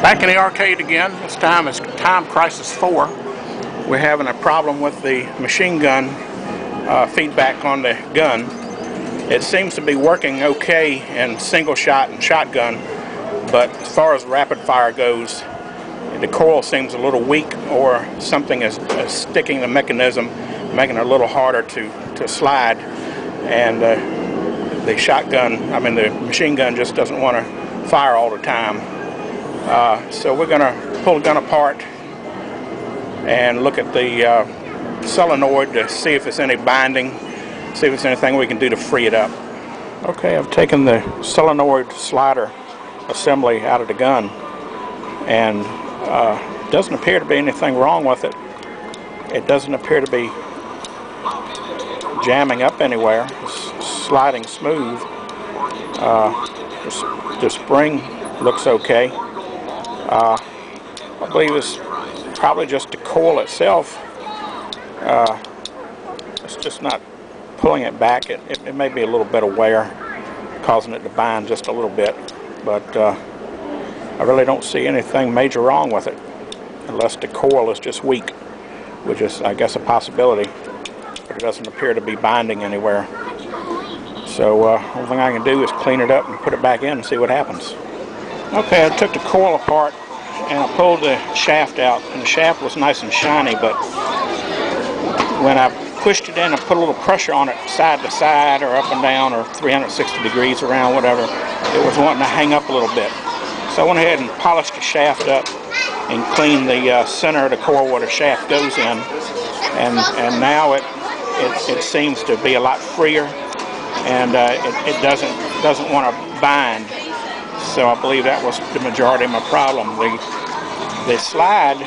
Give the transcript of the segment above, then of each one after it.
Back in the arcade again. This time is Time Crisis 4. We're having a problem with the machine gun feedback on the gun. It seems to be working okay in single shot and shotgun, but as far as rapid fire goes, the coil seems a little weak, or something is sticking the mechanism, making it a little harder to slide, and the machine gun just doesn't want to fire all the time. So we're going to pull the gun apart and look at the solenoid to see if there's any binding, see if there's anything we can do to free it up. Okay, I've taken the solenoid slider assembly out of the gun, and doesn't appear to be anything wrong with it. It doesn't appear to be jamming up anywhere. It's sliding smooth. The spring looks okay. I believe it's probably just the coil itself. It's just not pulling it back. It may be a little bit of wear causing it to bind just a little bit, but I really don't see anything major wrong with it, unless the coil is just weak, which is, I guess, a possibility, but it doesn't appear to be binding anywhere. So only thing I can do is clean it up and put it back in and see what happens. Okay, I took the coil apart and I pulled the shaft out, and the shaft was nice and shiny, but when I pushed it in and put a little pressure on it side to side or up and down or 360 degrees around, whatever, it was wanting to hang up a little bit. So I went ahead and polished the shaft up and cleaned the center of the coil where the shaft goes in, and now it seems to be a lot freer, and it doesn't want to bind. So I believe that was the majority of my problem. The slide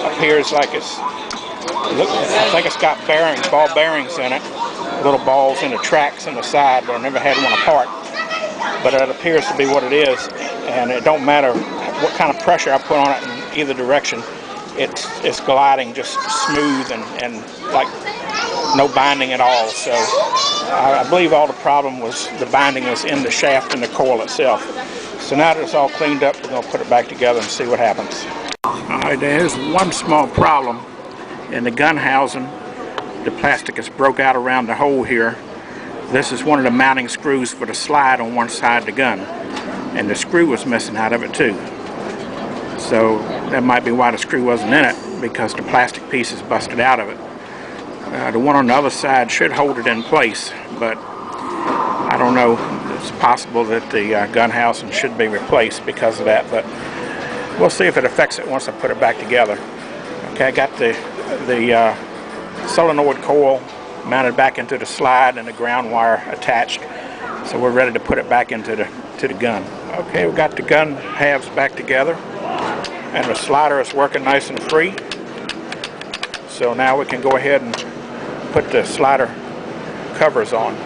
appears like I think it's got bearings, ball bearings in it, little balls in the tracks in the side, but I never had one apart. But it appears to be what it is, and it don't matter what kind of pressure I put on it in either direction. It's gliding just smooth and like no binding at all. So I believe all the problem was the binding was in the shaft and the coil itself. So now that it's all cleaned up, we're going to put it back together and see what happens. Alright, there's one small problem in the gun housing. The plastic is broke out around the hole here. This is one of the mounting screws for the slide on one side of the gun, and the screw was missing out of it too. So that might be why the screw wasn't in it, because the plastic piece is busted out of it. The one on the other side should hold it in place, but I don't know. It's possible that the gun housing should be replaced because of that, but we'll see if it affects it once I put it back together. Okay, I got the solenoid coil mounted back into the slide and the ground wire attached, so we're ready to put it back into the gun. Okay, we got the gun halves back together, and the slider is working nice and free. So now we can go ahead and put the slider covers on.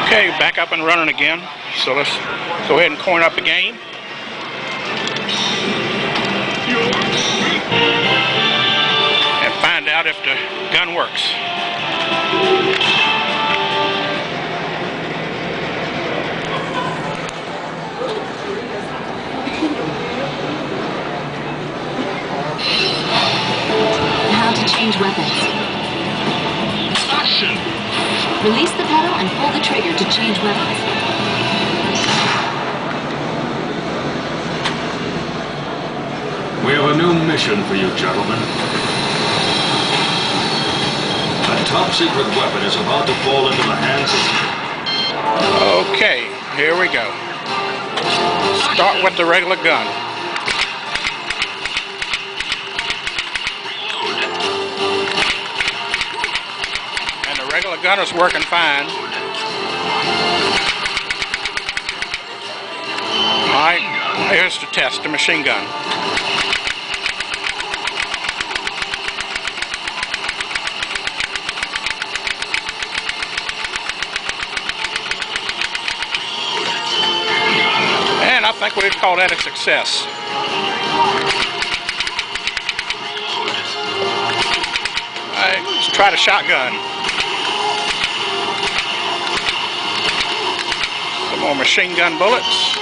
Okay, back up and running again. So let's go ahead and coin up the game. And find out if the gun works. How to change weapons. Action! Release the pedal and pull the trigger to change weapons. We have a new mission for you, gentlemen. A top-secret weapon is about to fall into the hands of... Okay, here we go. Start with the regular gun. And the regular gun is working fine. Alright, here's to test the machine gun. And I think we'd call that a success. Alright, let's try the shotgun. Some more machine gun bullets.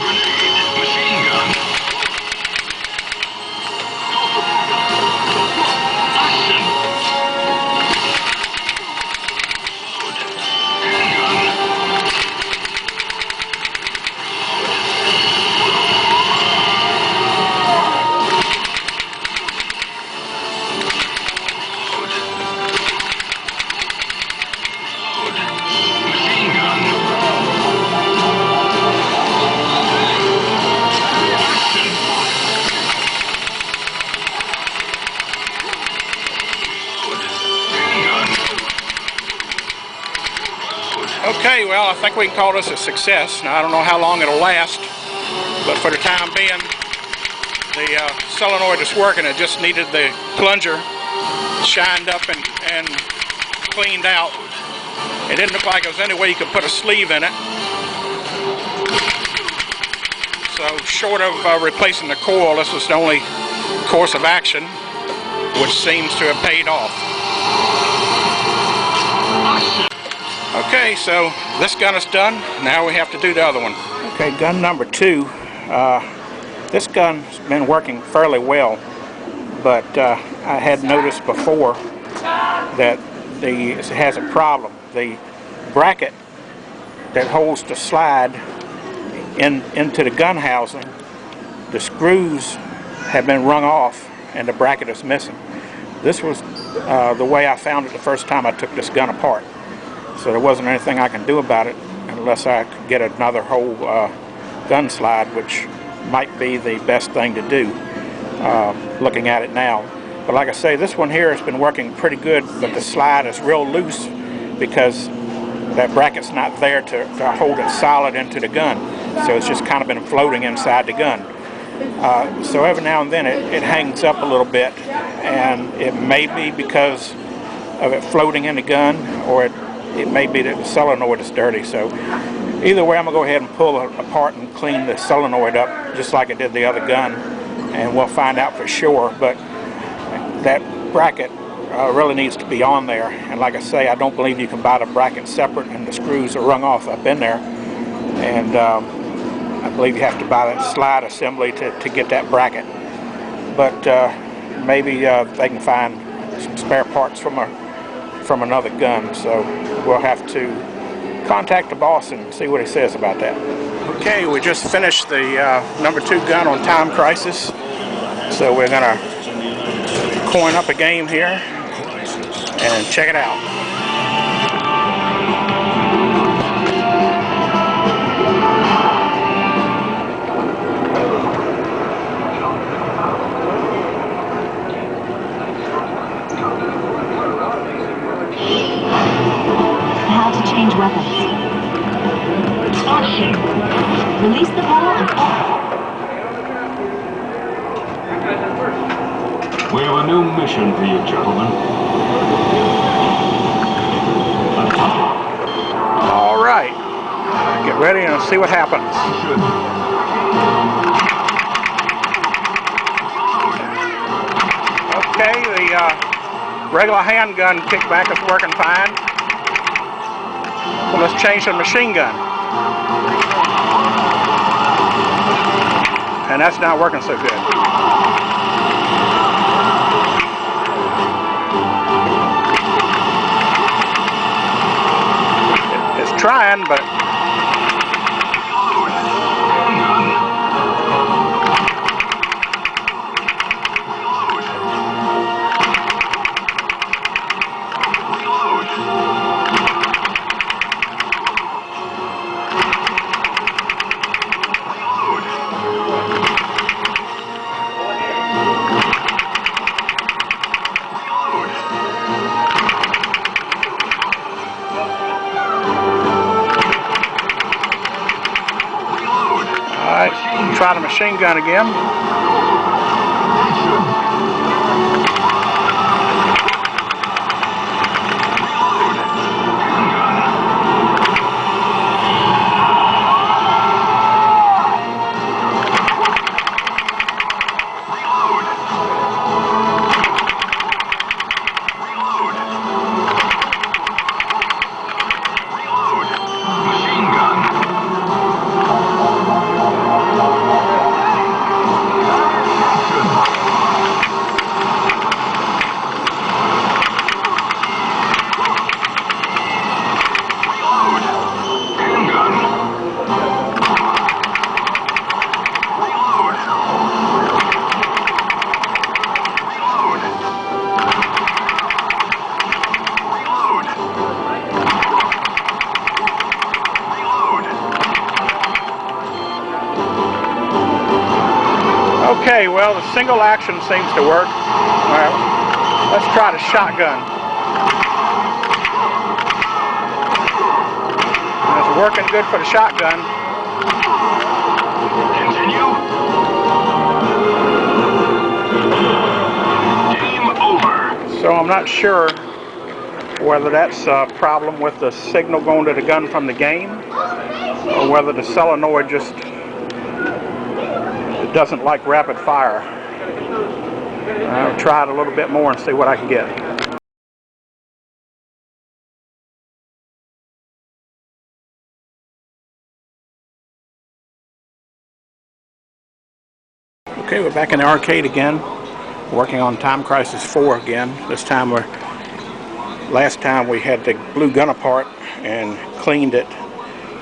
Okay, well, I think we can call this a success. Now, I don't know how long it'll last, but for the time being, the solenoid is working. It just needed the plunger shined up and cleaned out. It didn't look like there was any way you could put a sleeve in it. So short of replacing the coil, this was the only course of action, which seems to have paid off. Okay, so this gun is done. Now we have to do the other one. Okay, gun number 2. This gun's been working fairly well, but I had noticed before that it has a problem. The bracket that holds the slide into the gun housing, the screws have been wrung off and the bracket is missing. This was the way I found it the first time I took this gun apart. So there wasn't anything I can do about it unless I could get another whole gun slide, which might be the best thing to do looking at it now. But like I say, this one here has been working pretty good, but the slide is real loose because that bracket's not there to hold it solid into the gun. So it's just kind of been floating inside the gun. So every now and then it hangs up a little bit, and it may be because of it floating in the gun, or it may be that the solenoid is dirty. So either way, I'm going to go ahead and pull it apart and clean the solenoid up just like I did the other gun, and we'll find out for sure. But that bracket really needs to be on there, and like I say, I don't believe you can buy the bracket separate and the screws are wrung off up in there, and I believe you have to buy that slide assembly to get that bracket. But maybe they can find some spare parts from another gun, so we'll have to contact the boss and see what he says about that. Okay, we just finished the number 2 gun on Time Crisis, so we're gonna coin up a game here and check it out. How to change weapons. Release the pedal and We have a new mission for you, gentlemen. All right, get ready and see what happens. Okay, the regular handgun kickback is working fine. Well, let's change to the machine gun. And that's not working so good. It's trying, but try the machine gun again. Okay, well, the single action seems to work. All right, let's try the shotgun. Working good for the shotgun. Continue. Game over. So I'm not sure whether that's a problem with the signal going to the gun from the game, or whether the solenoid just doesn't like rapid fire. I'll try it a little bit more and see what I can get. Okay, we're back in the arcade again, working on Time Crisis 4 again. This time last time we had the blue gun apart and cleaned it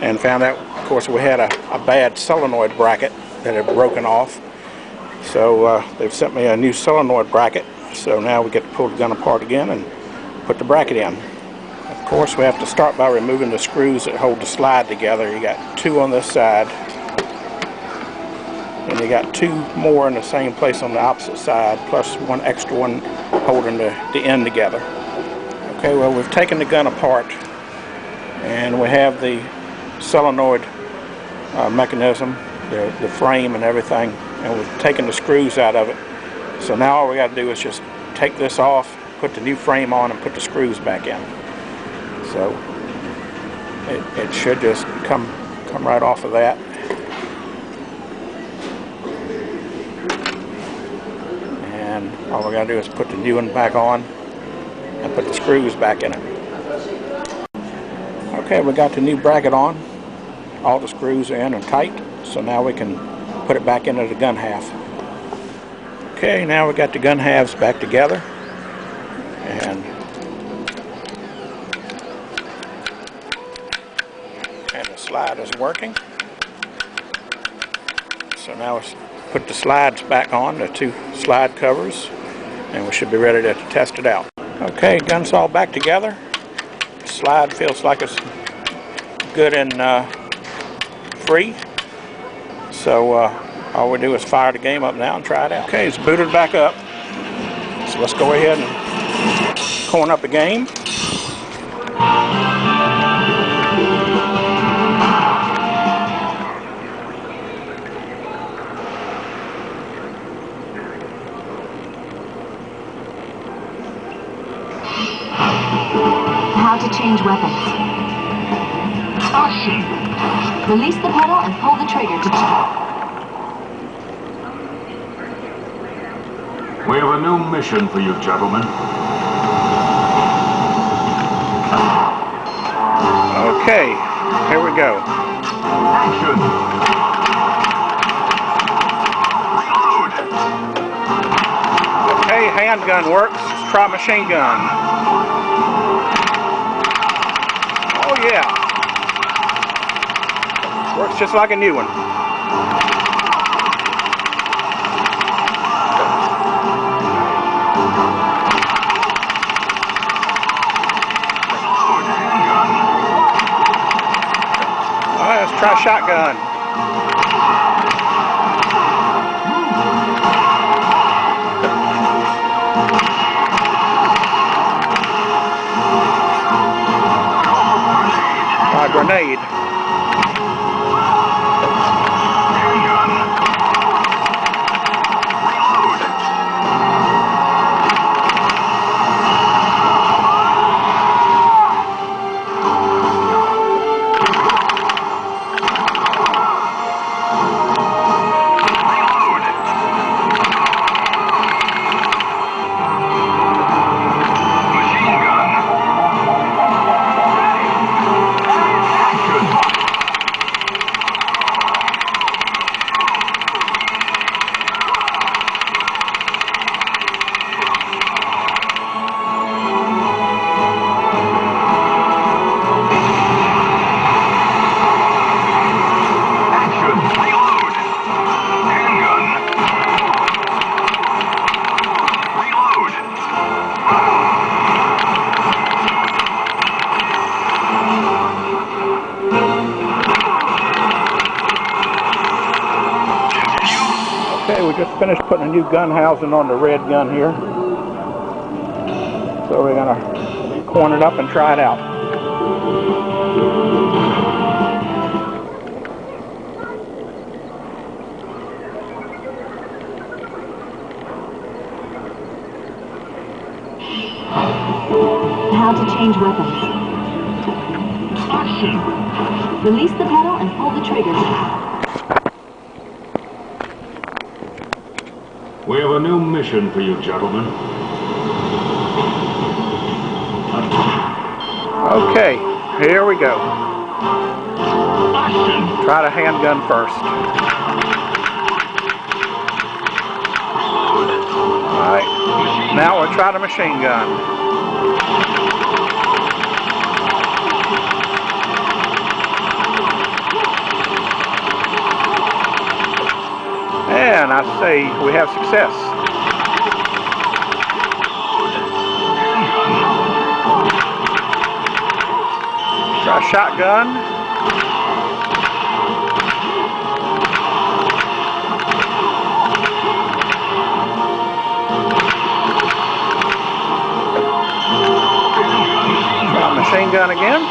and found out, of course, we had a bad solenoid bracket that had broken off. So they've sent me a new solenoid bracket, so now we get to pull the gun apart again and put the bracket in. Of course, we have to start by removing the screws that hold the slide together. You got 2 on this side, and you got 2 more in the same place on the opposite side, plus 1 extra one holding the end together. Okay, well, we've taken the gun apart, and we have the solenoid mechanism, the frame and everything, and we've taken the screws out of it. So now all we got to do is just take this off, put the new frame on, and put the screws back in. So it should just come right off of that. And all we got to do is put the new one back on and put the screws back in it. Okay, we got the new bracket on. All the screws are in and tight, so now we can put it back into the gun half. Okay, now we got the gun halves back together, and the slide is working. So now let's put the slides back on, the 2 slide covers, and we should be ready to test it out. Okay, gun's all back together. The slide feels like it's good and free. So all we do is fire the game up now and try it out. Okay, it's booted back up. So let's go ahead and corn up the game. How to change weapons. Release the pedal and pull the trigger to We have a new mission for you, gentlemen. Okay, here we go. Action! Reload! Okay, handgun works. Let's try machine gun. Oh yeah. Works just like a new one. Alright, let's try shotgun. Try grenade. Okay, we just finished putting a new gun housing on the red gun here. So we're going to corn it up and try it out. how to change weapons. Release the pedal and pull the trigger. We have a new mission for you, gentlemen. Okay, here we go. Try the handgun first. Alright, now we'll try the machine gun. And I say we have success. Try shotgun. Try machine gun again.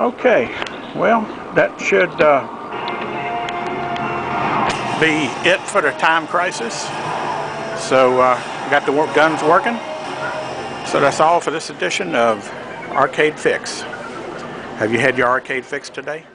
Okay, well, that should be it for the time crisis. So got the guns working. So that's all for this edition of Arcade Fix. Have you had your arcade fix today?